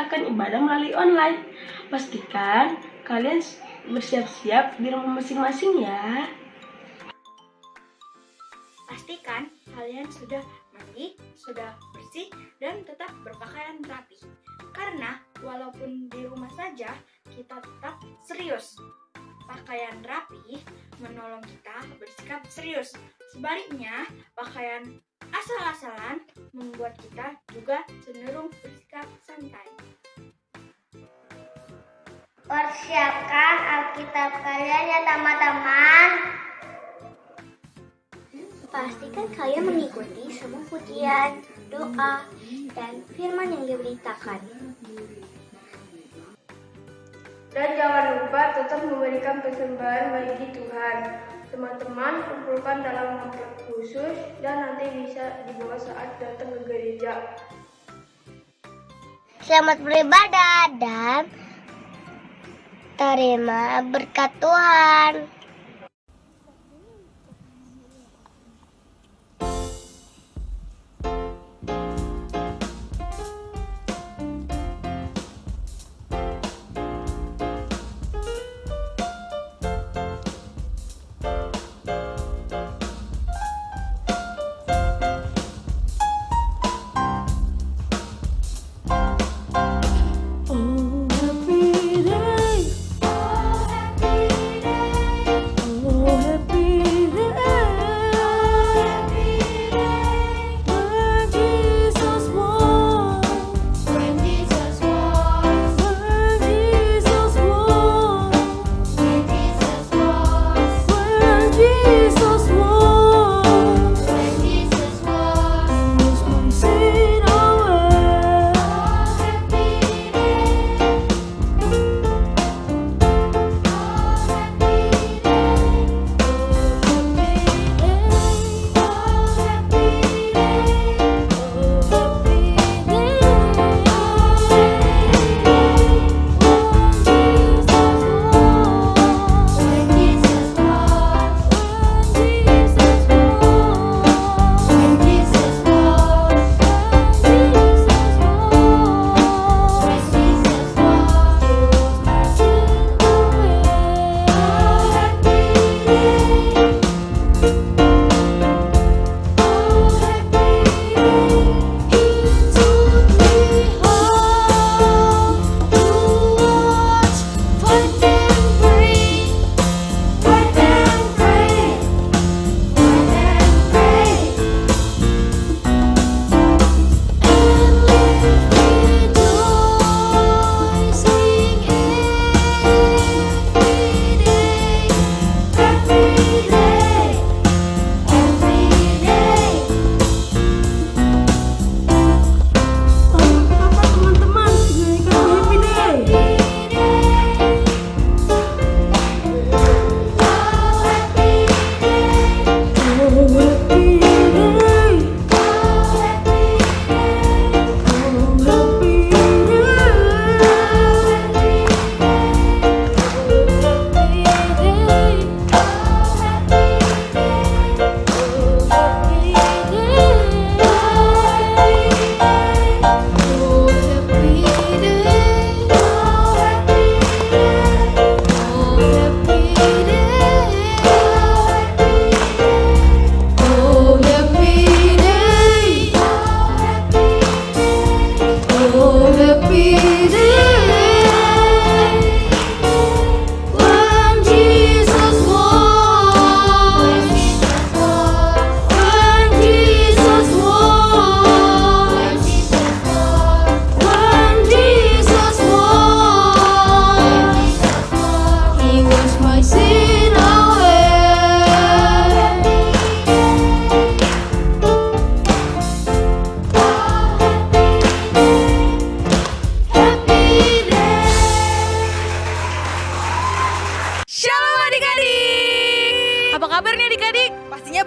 akan ibadah melalui online. Pastikan kalian bersiap-siap di rumah masing-masing ya. Pastikan kalian sudah mandi, sudah bersih, dan tetap berpakaian rapi. Karena walaupun di rumah saja, kita tetap serius. Pakaian rapi menolong kita bersikap serius. Sebaliknya, pakaian asal-asalan membuat kita juga cenderung bersikap santai. Persiapkan Alkitab kalian ya teman-teman. Pastikan kalian mengikuti semua pujian, doa, dan firman yang diberitakan. Dan jangan lupa tetap memberikan persembahan bagi Tuhan. Teman-teman kumpulkan dalam amplop khusus dan nanti bisa dibawa saat datang ke gereja. Selamat beribadah dan terima berkat Tuhan.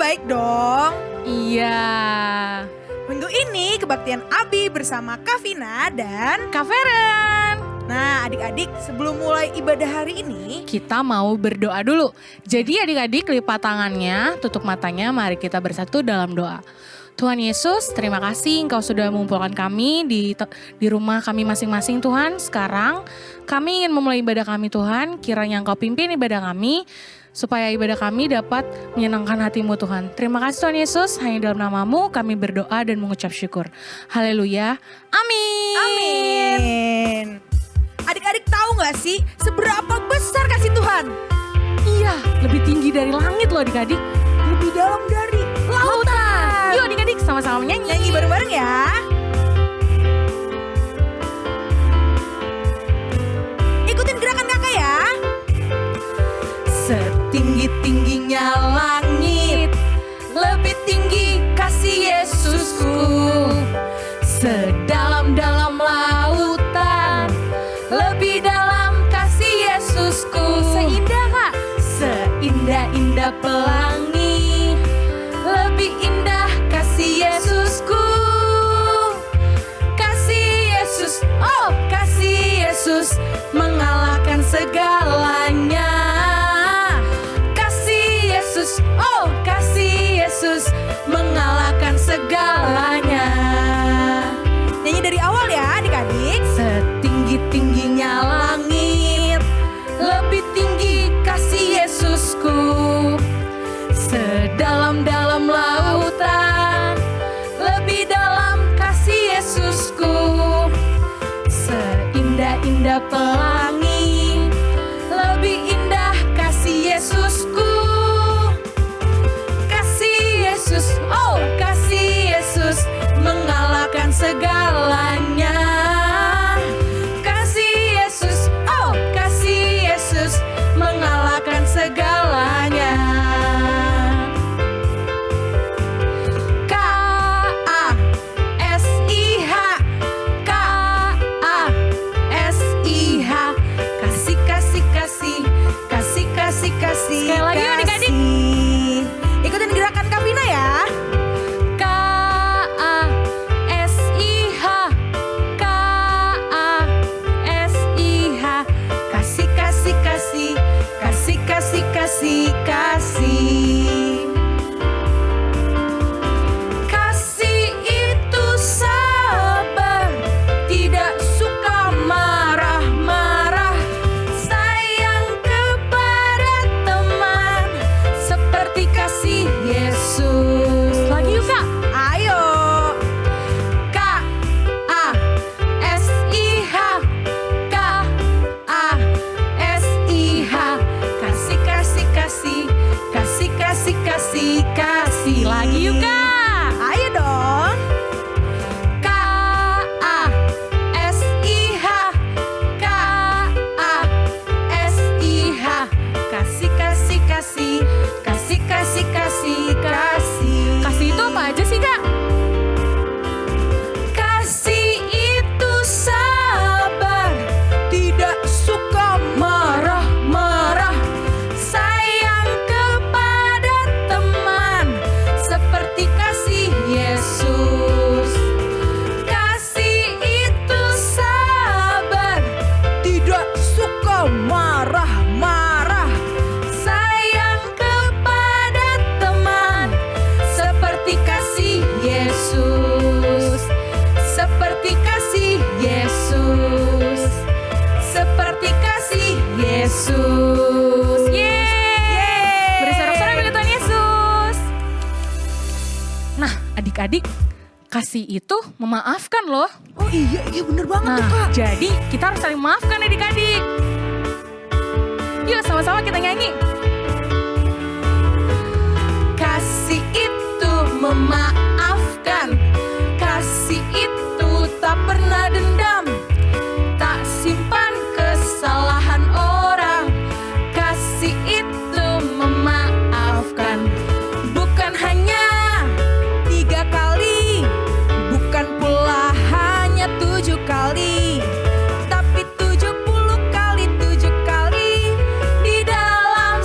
baik dong. Iya. Minggu ini kebaktian Abi bersama Kak Vina dan Kak Feren. Nah adik-adik, sebelum mulai ibadah hari ini Kita mau berdoa dulu. Jadi adik-adik lipat tangannya, tutup matanya, mari kita bersatu dalam doa. Tuhan Yesus, terima kasih Engkau sudah mengumpulkan kami di rumah kami masing-masing Tuhan. Sekarang kami ingin memulai ibadah kami Tuhan, kiranya Engkau pimpin ibadah kami, supaya ibadah kami dapat menyenangkan hati-Mu Tuhan. Terima kasih Tuhan Yesus, hanya dalam nama-Mu kami berdoa dan mengucap syukur. Haleluya, amin. Amin. Adik-adik tahu gak sih seberapa besar kasih Tuhan? Iya, lebih tinggi dari langit loh adik-adik. Lebih dalam dari lautan. Yuk adik-adik sama-sama menyanyi. Nyanyi bareng-bareng ya. Ikutin gerakan kakak ya. Setinggi-tingginya langit, lebih tinggi kasih Yesusku. Sedalam-dalam lautan, lebih dalam kasih Yesusku. Seindah Kak, seindah-indah pelangi, lebih indah kasih Yesusku. Kasih Yesus, oh kasih Yesus, mengalahkan segalanya. Kasih Yesus, oh kasih Yesus, mengalahkan segalanya. Nyanyi dari awal ya adik-adik. Setinggi-tingginya langit, lebih tinggi kasih Yesusku. Sedalam-dalam lautan, lebih dalam kasih Yesusku. Seindah-indah pelangi, lebih indah kasih Yesusku. Kasih Yesus, oh kasih Yesus, mengalahkan segalanya. Kasih Yesus, oh kasih Yesus, mengalahkan segalanya. K-A-S-I-H, K-A-S-I-H, kasih, kasih, kasih, kasih, kasih, kasih. Sekali lagi yuk adik-adik. Ikutin gerakan Kavina ya. K-A-S-I-H, K-A-S-I-H, kasih, kasih, kasih, kasih, kasih, kasih, kasih. Kasih itu sabar, tidak suka marah-marah, sayang kepada teman, seperti kasih Yesus. Lagi yuk Kak. Ayo. K-A-S-I-H, K-A-S-I-H, kasih, kasih, kasih, kasih, kasih, kasih, kasih. Lagi yuk Kak. Ayo dong. K-A-S-I-H, K-A-S-I-H, kasih, kasih, kasih, kasih, kasih, kasih, kasih. Kasih itu apa aja sih Kak? Kasih itu sabar, tidak suka marah-marah, sayang kepada teman, seperti kasih Yesus. Kasih itu sabar, Tidak suka marah-marah. sayang kepada teman, seperti kasih Yesus. Seperti kasih Yesus. Seperti kasih Yesus. Yeay! Beri sorak-sorai bagi Tuhan Yesus. Nah, adik-adik, kasih itu memaafkan loh. Oh iya bener banget tuh Nah, Kak. jadi kita harus saling memaafkan adik-adik. Yuk sama-sama kita nyanyi. Kasih itu memaafkan, kasih itu tak pernah dendam, tak simpan kesalahan orang. Kasih itu memaafkan, bukan hanya 3 kali, bukan pula hanya 7 kali, tapi 70 kali 7 kali di dalam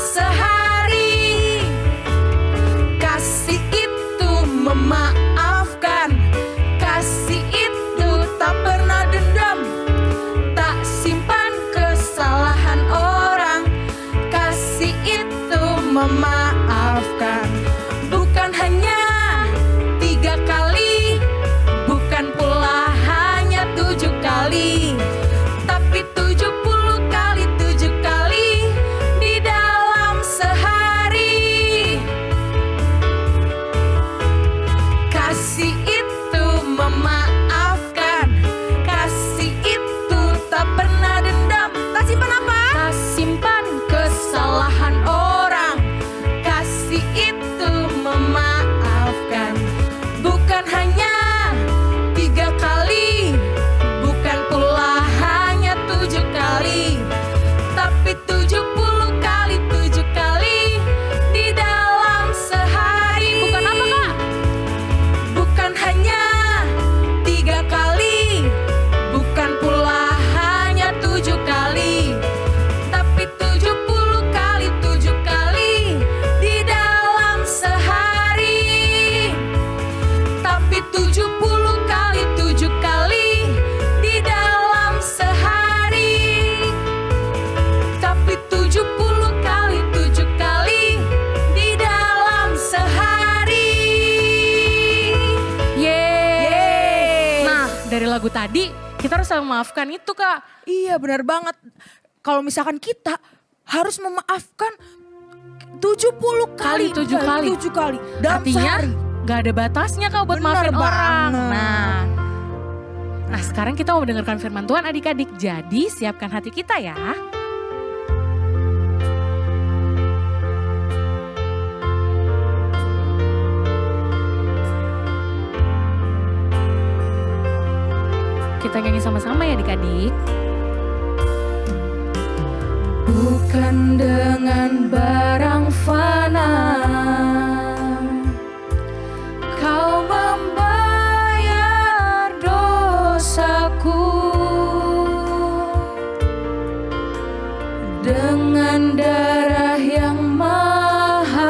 tadi, kita harus saling memaafkan itu Kak. Iya benar banget. Kalau misalkan kita harus memaafkan 70 kali. 7 kali. 7 kali. Dalam Artinya sehari. gak ada batasnya Kak buat Bener maafin orang. banget. Nah sekarang kita mau mendengarkan firman Tuhan adik-adik. Jadi siapkan hati kita ya. Kita nyanyi sama-sama ya adik-adik. Bukan dengan barang fana Kau membayar dosaku, dengan darah yang mahal,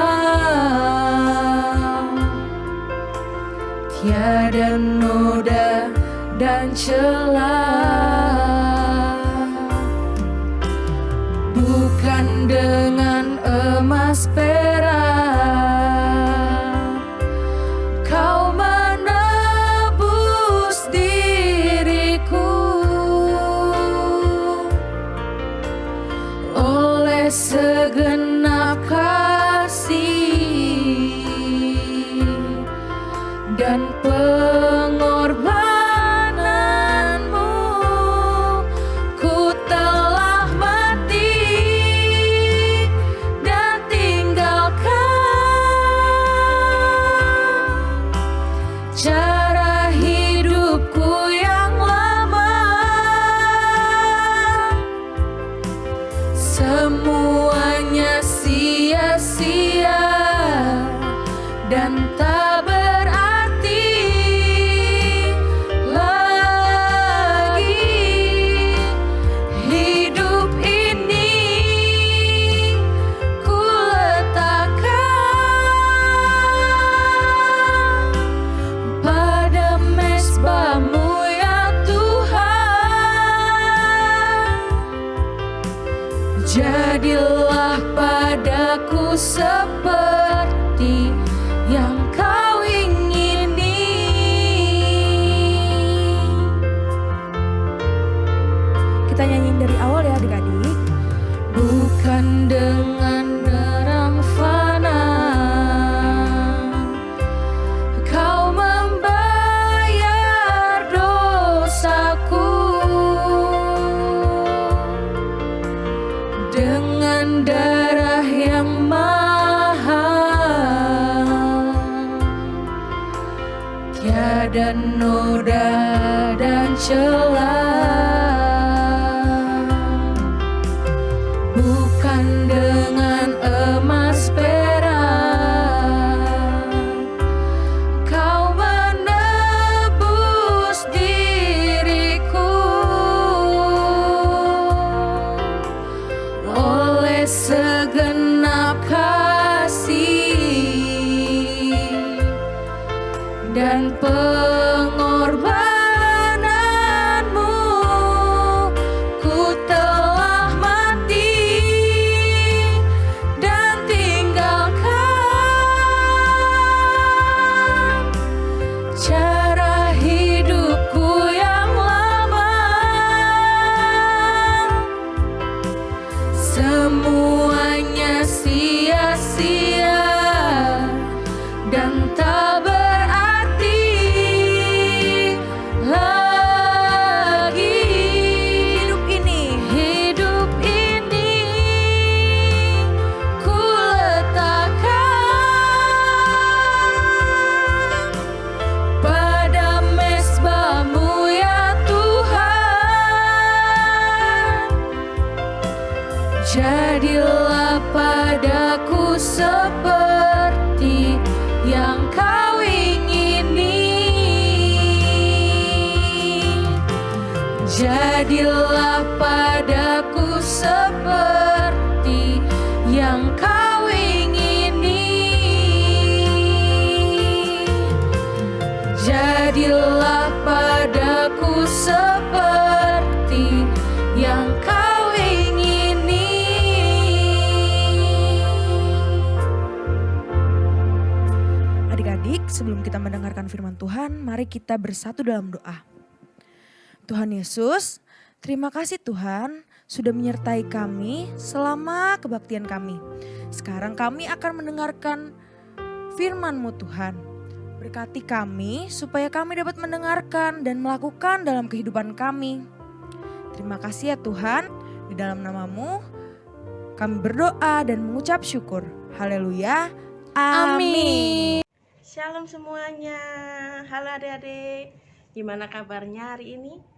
tiada noda dan celah. Bukan dengan emas perak Kau menebus diriku, oleh segenap kasih dan pengorbananmu ku telah mati dan tinggalkan cara hidupku yang lama. Semuanya sia-sia dan tak berarti lagi. Hidup ini ku letakkan pada mezbah-Mu ya Tuhan. Jadilah padaku seperti yang Kau ingini. Kita nyanyiin dari awal ya adik-adik. Bukan dengan barang fana Kau membayar dosaku, dengan darah yang mahal, tiada noda dan celah. Bukan dengan emas perak Kau menebus diriku, oleh segenap kasih dan pengorbananmu ku telah mati dan tinggalkan cara hidupku yang lama. Semuanya sia-sia dan tak berarti lagi. Hidup ini ku letakkan pada mezbah-Mu ya Tuhan. Jadilah padaku seperti yang Kau ingini. Jadilah padaku seperti yang Kau ingini. Jadilah padaku seperti yang Kau ingini. Adik-adik, sebelum kita mendengarkan firman Tuhan, mari kita bersatu dalam doa. Tuhan Yesus, terima kasih Tuhan sudah menyertai kami selama kebaktian kami. Sekarang kami akan mendengarkan firman-Mu Tuhan. Berkati kami supaya kami dapat mendengarkan dan melakukan dalam kehidupan kami. Terima kasih ya Tuhan, di dalam nama-Mu kami berdoa dan mengucap syukur. Haleluya. Amin. Shalom semuanya. Halo adik-adik. Gimana kabarnya hari ini?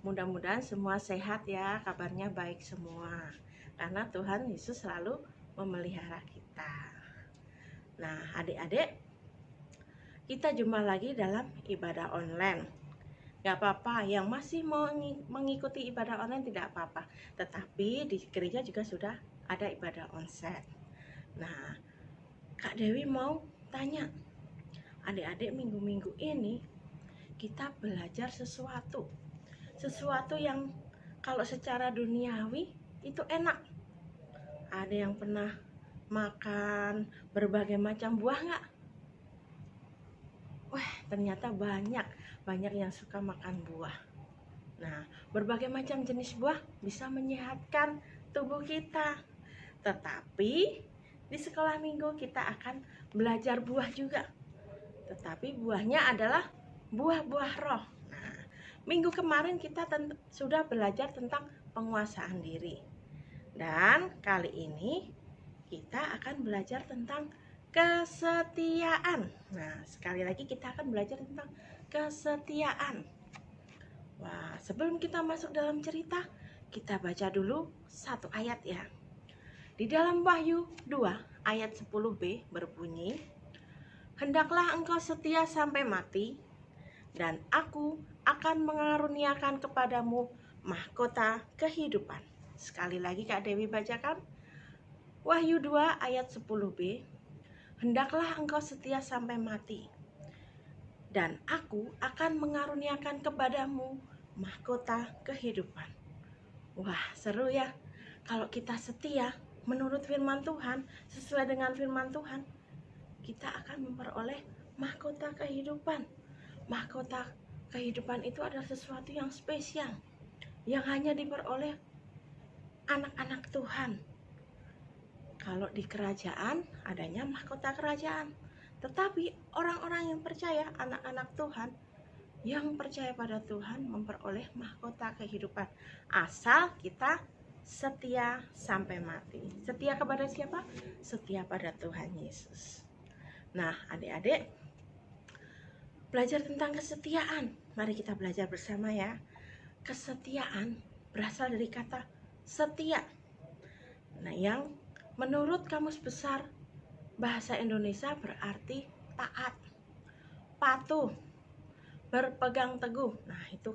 Mudah-mudahan semua sehat ya, kabarnya baik semua. Karena Tuhan Yesus selalu memelihara kita. Nah, adik-adik, kita jumpa lagi dalam ibadah online. Gak apa-apa, yang masih mau mengikuti ibadah online tidak apa-apa. Tetapi di gereja juga sudah ada ibadah onsite. Nah, Kak Dewi mau tanya, adik-adik minggu-minggu ini kita belajar sesuatu yang kalau secara duniawi itu enak. Ada yang pernah makan berbagai macam buah nggak? Wah, ternyata banyak yang suka makan buah. Nah, berbagai macam jenis buah bisa menyehatkan tubuh kita. Tetapi di sekolah minggu kita akan belajar buah juga. Tetapi buahnya adalah buah-buah roh. Nah, minggu kemarin kita sudah belajar tentang penguasaan diri. Dan kali ini kita akan belajar tentang kesetiaan. Nah, sekali lagi kita akan belajar tentang kesetiaan. Wah, sebelum kita masuk dalam cerita, kita baca dulu satu ayat ya. Di dalam Wahyu 2 ayat 10b berbunyi, "Hendaklah engkau setia sampai mati, dan aku akan mengaruniakan kepadamu mahkota kehidupan." Sekali lagi Kak Dewi bacakan. Wahyu 2 ayat 10b, "Hendaklah engkau setia sampai mati, dan aku akan mengaruniakan kepadamu mahkota kehidupan." Wah, seru ya. Kalau kita setia menurut firman Tuhan, sesuai dengan firman Tuhan, kita akan memperoleh mahkota kehidupan. Mahkota kehidupan itu adalah sesuatu yang spesial, yang hanya diperoleh anak-anak Tuhan. Kalau di kerajaan adanya mahkota kerajaan, tetapi orang-orang yang percaya, anak-anak Tuhan yang percaya pada Tuhan memperoleh mahkota kehidupan asal kita setia sampai mati. Setia kepada siapa? Setia pada Tuhan Yesus. Nah, adik-adik, belajar tentang kesetiaan. Mari kita belajar bersama ya. Kesetiaan berasal dari kata setia. Nah, yang menurut Kamus Besar Bahasa Indonesia berarti taat, patuh, berpegang teguh. Nah, itu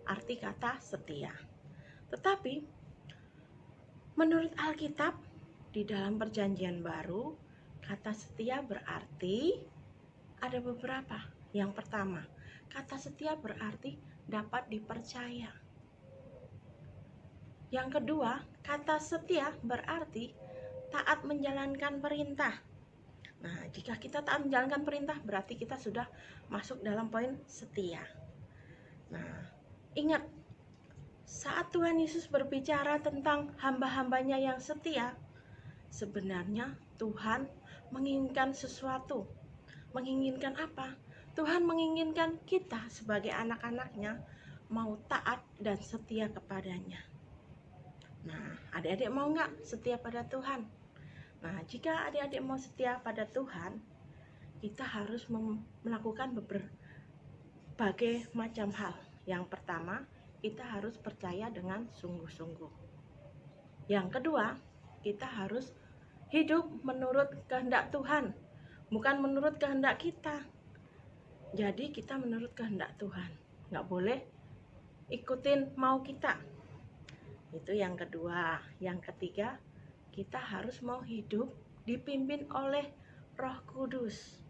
arti kata setia. Tetapi menurut Alkitab di dalam Perjanjian Baru, kata setia berarti ada beberapa. Yang pertama, kata setia berarti dapat dipercaya. Yang kedua, kata setia berarti taat menjalankan perintah. Nah, jika kita taat menjalankan perintah, berarti kita sudah masuk dalam poin setia. Nah, ingat, saat Tuhan Yesus berbicara tentang hamba-hambanya yang setia, sebenarnya Tuhan menginginkan sesuatu. Menginginkan apa? Tuhan menginginkan kita sebagai anak-anaknya mau taat dan setia kepadanya. Nah, adik-adik mau nggak setia pada Tuhan? Nah, jika adik-adik mau setia pada Tuhan, kita harus melakukan berbagai macam hal. Yang pertama, kita harus percaya dengan sungguh-sungguh. Yang kedua, kita harus hidup menurut kehendak Tuhan, bukan menurut kehendak kita. Jadi kita menurut kehendak Tuhan, nggak boleh ikutin mau kita. Itu yang kedua. Yang ketiga, kita harus mau hidup dipimpin oleh Roh Kudus.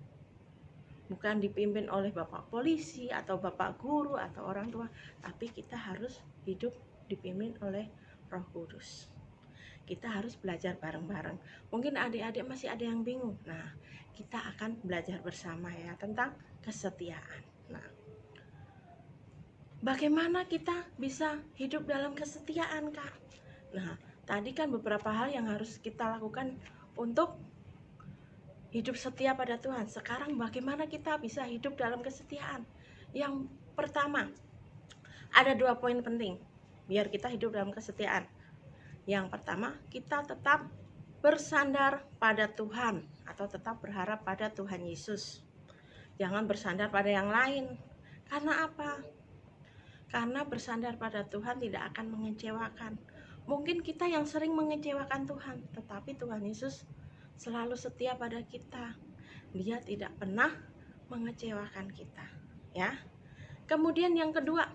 Bukan dipimpin oleh bapak polisi atau bapak guru atau orang tua, tapi kita harus hidup dipimpin oleh Roh Kudus. Kita harus belajar bareng-bareng. Mungkin adik-adik masih ada yang bingung. Nah, kita akan belajar bersama ya tentang kesetiaan. Nah, bagaimana kita bisa hidup dalam kesetiaan, Kak? Nah, tadi kan beberapa hal yang harus kita lakukan untuk hidup setia pada Tuhan. Sekarang bagaimana kita bisa hidup dalam kesetiaan? Yang pertama, ada 2 poin penting biar kita hidup dalam kesetiaan. Yang pertama, kita tetap bersandar pada Tuhan atau tetap berharap pada Tuhan Yesus. Jangan bersandar pada yang lain. Karena apa? Karena bersandar pada Tuhan tidak akan mengecewakan. Mungkin kita yang sering mengecewakan Tuhan, tetapi Tuhan Yesus selalu setia pada kita. Dia tidak pernah mengecewakan kita, ya. Kemudian yang kedua,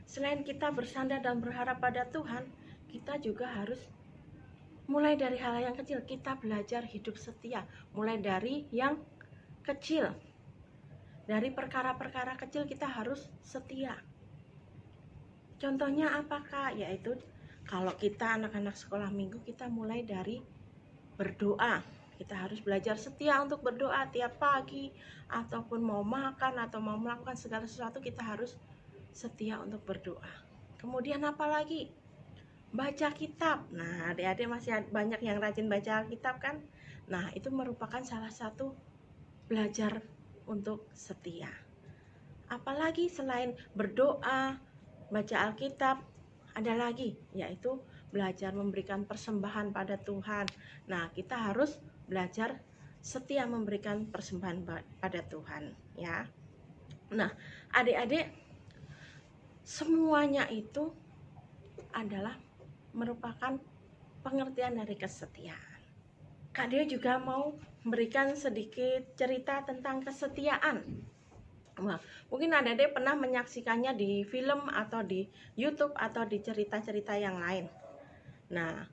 selain kita bersandar dan berharap pada Tuhan, kita juga harus mulai dari hal yang kecil. Kita belajar hidup setia, mulai dari yang kecil. Dari perkara-perkara kecil kita harus setia. Contohnya apakah? Yaitu kalau kita anak-anak sekolah minggu, kita mulai dari berdoa. Kita harus belajar setia untuk berdoa tiap pagi, ataupun mau makan atau mau melakukan segala sesuatu, kita harus setia untuk berdoa. Kemudian apa lagi? Baca kitab. Nah, adik-adik masih banyak yang rajin baca kitab kan? Nah, itu merupakan salah satu belajar untuk setia. Apalagi selain berdoa, baca Alkitab, ada lagi yaitu belajar memberikan persembahan pada Tuhan. Nah, kita harus belajar setia memberikan persembahan pada Tuhan, ya. Nah, adik-adik, semuanya itu adalah merupakan pengertian dari kesetiaan. Kak Dio juga mau memberikan sedikit cerita tentang kesetiaan. Wah, mungkin adik-adik pernah menyaksikannya di film atau di YouTube atau di cerita-cerita yang lain. Nah,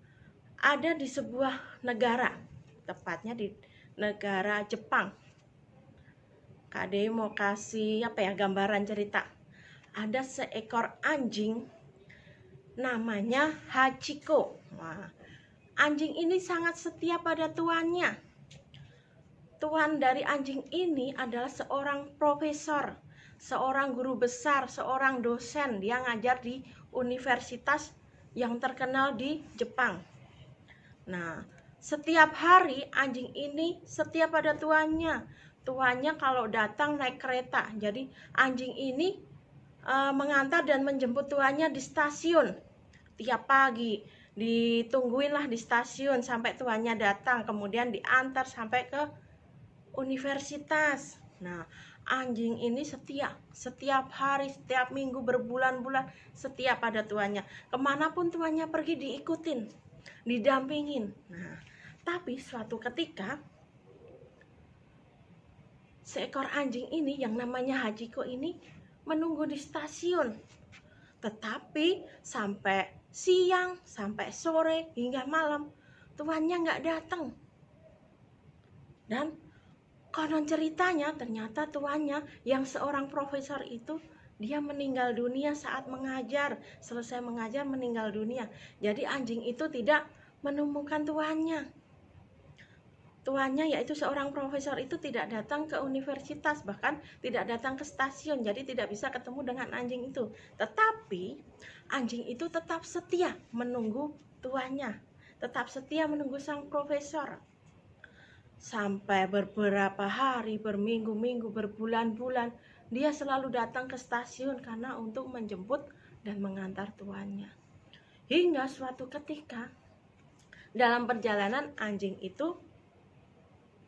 ada di sebuah negara, tepatnya di negara Jepang. Kak Dio mau kasih gambaran cerita. Ada seekor anjing namanya Hachiko. Wah, anjing ini sangat setia pada tuannya. Tuan dari anjing ini adalah seorang profesor, seorang guru besar, seorang dosen. Dia ngajar di universitas yang terkenal di Jepang. Nah, setiap hari anjing ini setia pada tuannya. Tuannya kalau datang naik kereta. Jadi anjing ini mengantar dan menjemput tuannya di stasiun. Tiap pagi ditungguinlah di stasiun sampai tuannya datang, kemudian diantar sampai ke universitas. Nah, anjing ini setia, setiap hari, setiap minggu, berbulan-bulan setia pada tuannya. Kemanapun tuannya pergi diikutin, didampingin. Nah, tapi suatu ketika seekor anjing ini yang namanya Hachiko ini menunggu di stasiun. Tetapi sampai siang, sampai sore, hingga malam tuannya nggak datang. Dan konon ceritanya ternyata tuannya yang seorang profesor itu dia meninggal dunia saat mengajar. Selesai mengajar meninggal dunia. Jadi anjing itu tidak menemukan tuannya. Tuannya yaitu seorang profesor itu tidak datang ke universitas, bahkan tidak datang ke stasiun, jadi tidak bisa ketemu dengan anjing itu. Tetapi anjing itu tetap setia menunggu tuannya, tetap setia menunggu sang profesor. Sampai beberapa hari, berminggu-minggu, berbulan-bulan, dia selalu datang ke stasiun karena untuk menjemput dan mengantar tuannya. Hingga suatu ketika dalam perjalanan anjing itu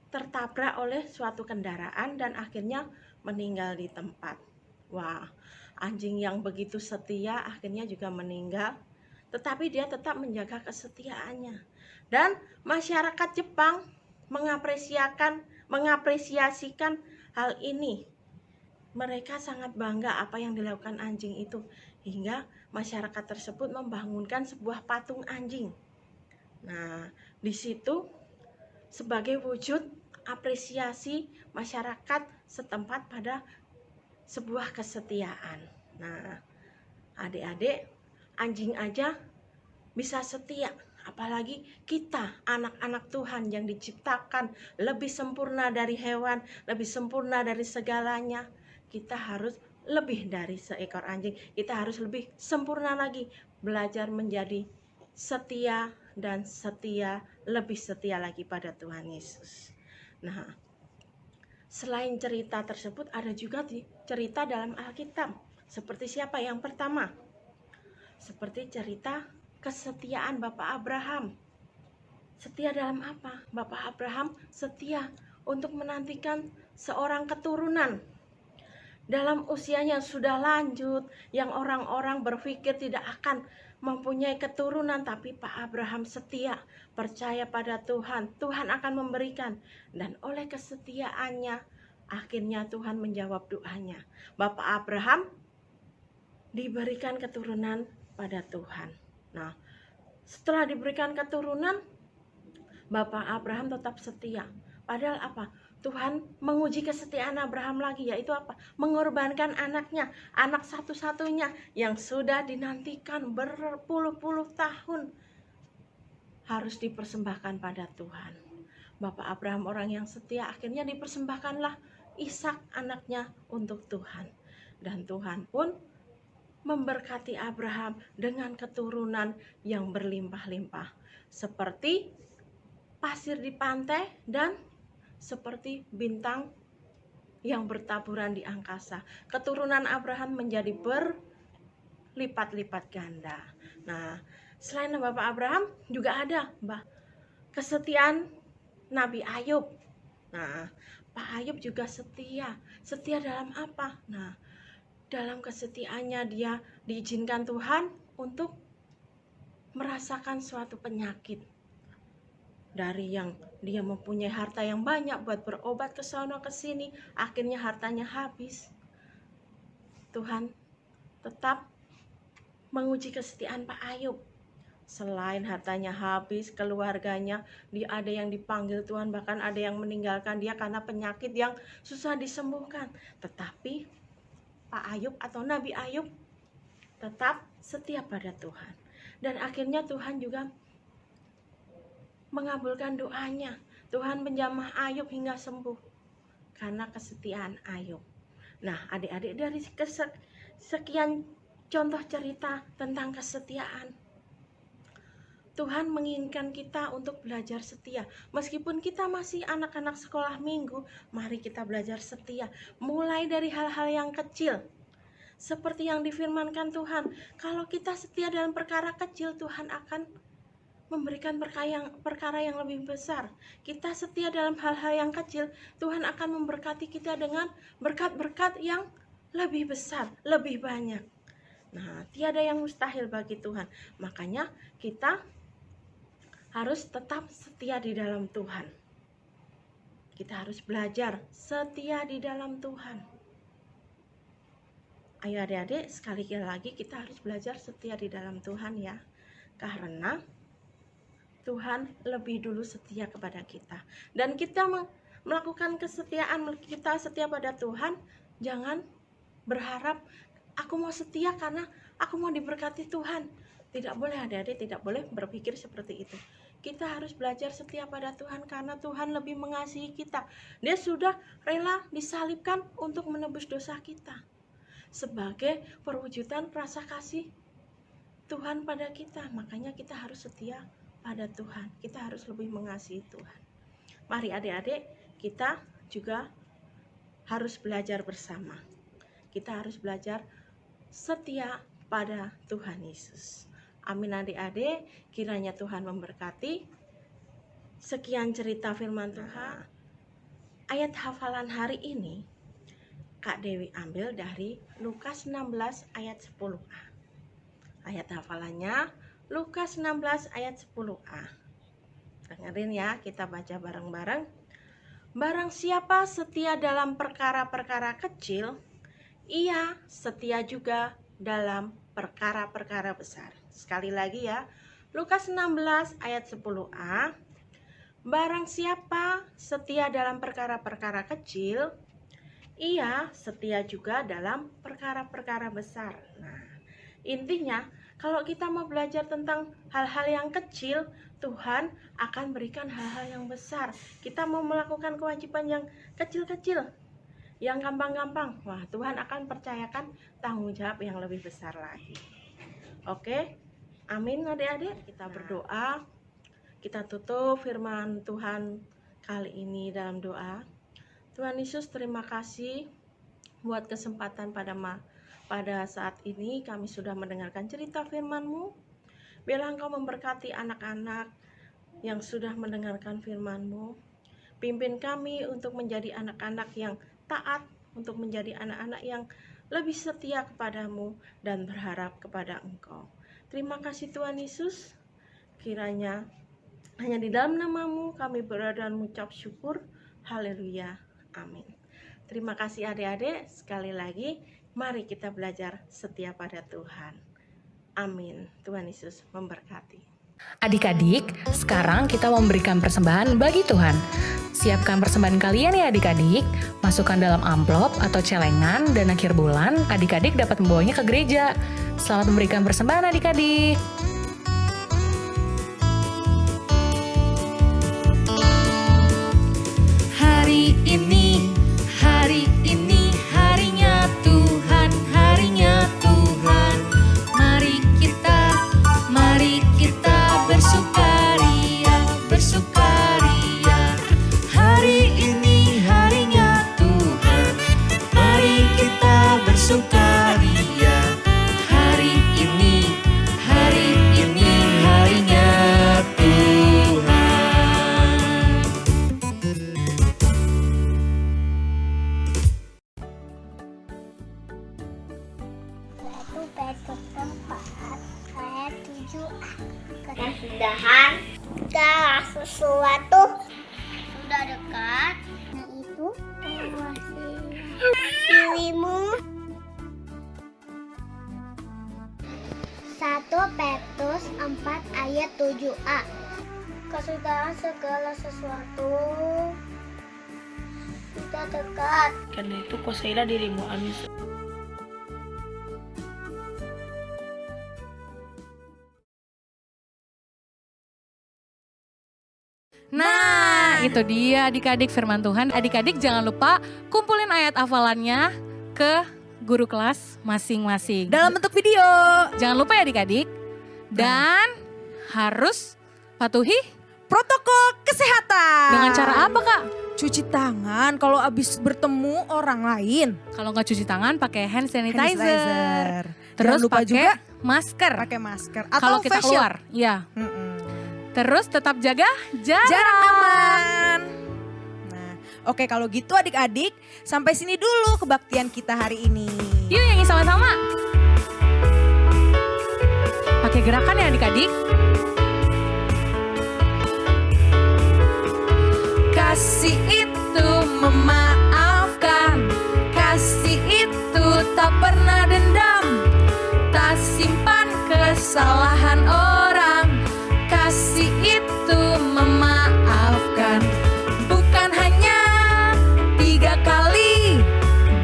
tertabrak oleh suatu kendaraan dan akhirnya meninggal di tempat. Wah, anjing yang begitu setia akhirnya juga meninggal, tetapi dia tetap menjaga kesetiaannya. Dan masyarakat Jepang mengapresiasikan hal ini. Mereka sangat bangga apa yang dilakukan anjing itu, hingga masyarakat tersebut membangunkan sebuah patung anjing. Nah, di situ sebagai wujud apresiasi masyarakat setempat pada sebuah kesetiaan. Nah, adik-adik, anjing aja bisa setia, apalagi kita anak-anak Tuhan yang diciptakan lebih sempurna dari hewan, lebih sempurna dari segalanya. Kita harus lebih dari seekor anjing. Kita harus lebih sempurna lagi, belajar menjadi setia dan setia, lebih setia lagi pada Tuhan Yesus. Nah, selain cerita tersebut ada juga cerita dalam Alkitab. Seperti siapa? Yang pertama, seperti cerita kesetiaan Bapak Abraham. Setia dalam apa? Bapak Abraham setia untuk menantikan seorang keturunan. Dalam usianya sudah lanjut, yang orang-orang berpikir tidak akan mempunyai keturunan, tapi Pak Abraham setia, percaya pada Tuhan. Tuhan akan memberikan, dan oleh kesetiaannya akhirnya Tuhan menjawab doanya. Bapak Abraham diberikan keturunan pada Tuhan. Nah, setelah diberikan keturunan, Bapak Abraham tetap setia. Padahal apa? Tuhan menguji kesetiaan Abraham lagi, yaitu apa? Mengorbankan anaknya, anak satu-satunya yang sudah dinantikan berpuluh-puluh tahun, harus dipersembahkan pada Tuhan. Bapak Abraham orang yang setia, akhirnya dipersembahkanlah Ishak anaknya untuk Tuhan. Dan Tuhan pun memberkati Abraham dengan keturunan yang berlimpah-limpah, seperti pasir di pantai dan seperti bintang yang bertaburan di angkasa. Keturunan Abraham menjadi berlipat-lipat ganda. Nah, selain Bapak Abraham juga ada kesetiaan Nabi Ayub. Nah, Pak Ayub juga setia. Setia dalam apa? Nah, dalam kesetiaannya dia diizinkan Tuhan untuk merasakan suatu penyakit. Dari yang dia mempunyai harta yang banyak buat berobat ke sana ke sini, akhirnya hartanya habis. Tuhan tetap menguji kesetiaan Pak Ayub. Selain hartanya habis, keluarganya, dia ada yang dipanggil Tuhan, bahkan ada yang meninggalkan dia karena penyakit yang susah disembuhkan. Tetapi Pak Ayub atau Nabi Ayub tetap setia pada Tuhan. Dan akhirnya Tuhan juga mengabulkan doanya. Tuhan menjamah Ayub hingga sembuh karena kesetiaan Ayub. Nah, adik-adik, dari sekian contoh cerita tentang kesetiaan, Tuhan menginginkan kita untuk belajar setia. Meskipun kita masih anak-anak sekolah minggu, mari kita belajar setia. Mulai dari hal-hal yang kecil. Seperti yang difirmankan Tuhan, kalau kita setia dalam perkara kecil, Tuhan akan memberikan perkara yang lebih besar. Kita setia dalam hal-hal yang kecil, Tuhan akan memberkati kita dengan berkat-berkat yang lebih besar, lebih banyak. Nah, tiada yang mustahil bagi Tuhan. Makanya kita harus tetap setia di dalam Tuhan. Kita harus belajar setia di dalam Tuhan. Ayo adik-adik, sekali lagi kita harus belajar setia di dalam Tuhan ya. Karena Tuhan lebih dulu setia kepada kita. Dan kita melakukan kesetiaan, kita setia pada Tuhan, jangan berharap aku mau setia karena aku mau diberkati Tuhan. Tidak boleh adik-adik, tidak boleh berpikir seperti itu. Kita harus belajar setia pada Tuhan karena Tuhan lebih mengasihi kita. Dia sudah rela disalibkan untuk menebus dosa kita. Sebagai perwujudan rasa kasih Tuhan pada kita. Makanya kita harus setia pada Tuhan. Kita harus lebih mengasihi Tuhan. Mari adik-adik, kita juga harus belajar bersama. Kita harus belajar setia pada Tuhan Yesus. Amin adik-adik, kiranya Tuhan memberkati. Sekian cerita firman Tuhan. Ayat hafalan hari ini Kak Dewi ambil dari Lukas 16 ayat 10a. Ayat hafalannya Lukas 16 ayat 10a. Dengerin ya, kita baca bareng-bareng. Barang siapa setia dalam perkara-perkara kecil, ia setia juga dalam perkara-perkara besar. Sekali lagi ya, Lukas 16 ayat 10a. Barang siapa setia dalam perkara-perkara kecil, ia setia juga dalam perkara-perkara besar. Nah, intinya kalau kita mau belajar tentang hal-hal yang kecil, Tuhan akan berikan hal-hal yang besar. Kita mau melakukan kewajiban yang kecil-kecil, yang gampang-gampang, wah Tuhan akan percayakan tanggung jawab yang lebih besar lagi. Oke, amin adik-adik. Kita berdoa. Kita tutup firman Tuhan kali ini dalam doa. Tuhan Yesus, terima kasih buat kesempatan pada saat ini kami sudah mendengarkan cerita firman-Mu. Biarlah Engkau memberkati anak-anak yang sudah mendengarkan firman-Mu. Pimpin kami untuk menjadi anak-anak yang taat, untuk menjadi anak-anak yang lebih setia kepadamu dan berharap kepada Engkau. Terima kasih Tuhan Yesus. Kiranya hanya di dalam nama-Mu kami berdoa dan mengucap syukur. Haleluya. Amin. Terima kasih adik-adik. Sekali lagi, mari kita belajar setia pada Tuhan. Amin. Tuhan Yesus memberkati. Adik-adik, sekarang kita memberikan persembahan bagi Tuhan. Siapkan persembahan kalian ya adik-adik. Masukkan dalam amplop atau celengan dan akhir bulan adik-adik dapat membawanya ke gereja. Selamat memberikan persembahan adik-adik. Hari ini harinya Tuhan, harinya Tuhan. Mari kita bersukaria. Hari ini harinya Tuhan, mari kita bersukaria. Hari ini harinya Tuhan. Petrus 4 ayat 7. Kesudahan segala sesuatu sudah dekat, yaitu dirimu. 1 Petrus 4 ayat 7a. Kesudahan segala sesuatu sudah dekat. Karena itu kuasailah dirimu. Amin. Nah, itu dia adik-adik firman Tuhan. Adik-adik jangan lupa kumpulin ayat hafalannya ke guru kelas masing-masing. Dalam bentuk video. Jangan lupa ya adik-adik. Dan harus patuhi Protokol kesehatan. dengan cara apa Kak? Cuci tangan kalau habis bertemu orang lain. Kalau nggak cuci tangan pakai hand sanitizer. Hand sanitizer. Terus Jangan lupa pakai juga masker. pakai masker. Atau Kalau kita face shield. keluar, ya. Terus tetap jaga Jarak aman. Nah, oke kalau gitu adik-adik, sampai sini dulu kebaktian kita hari ini. Yuk nyanyi sama-sama. Pakai gerakan ya adik-adik. Kasih itu memaafkan, kasih itu tak pernah dendam, tak simpan kesalahan orang. Kasih itu memaafkan, bukan hanya 3 kali,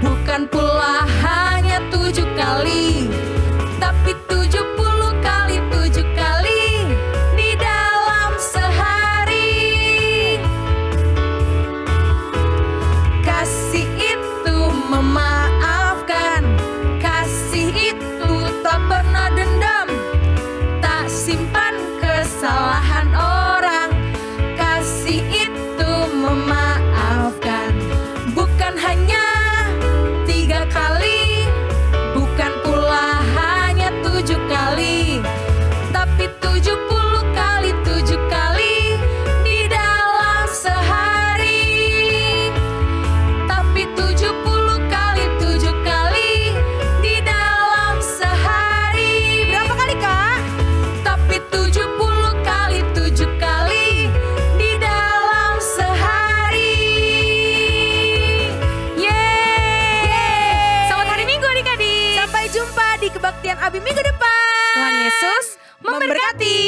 bukan pula hanya 7 kali, tapi 70 kali 7 kali di dalam sehari. Kasih itu memaafkan, kasih itu tak pernah dendam, tak simpan kesalahan orang. Kasih itu memaafkan, bukan hanya 3 kali, bukan pula hanya 7 kali, tapi 70 kali 7 kali di dalam sehari. Tapi 70 kali 7 kali di dalam sehari. Berapa kali Kak? Tapi 70 kali 7 kali di dalam sehari. Yeay! Selamat hari Minggu adik-adik. Sampai jumpa di kebaktian Abi minggu depan. Tuhan Yesus memberkati.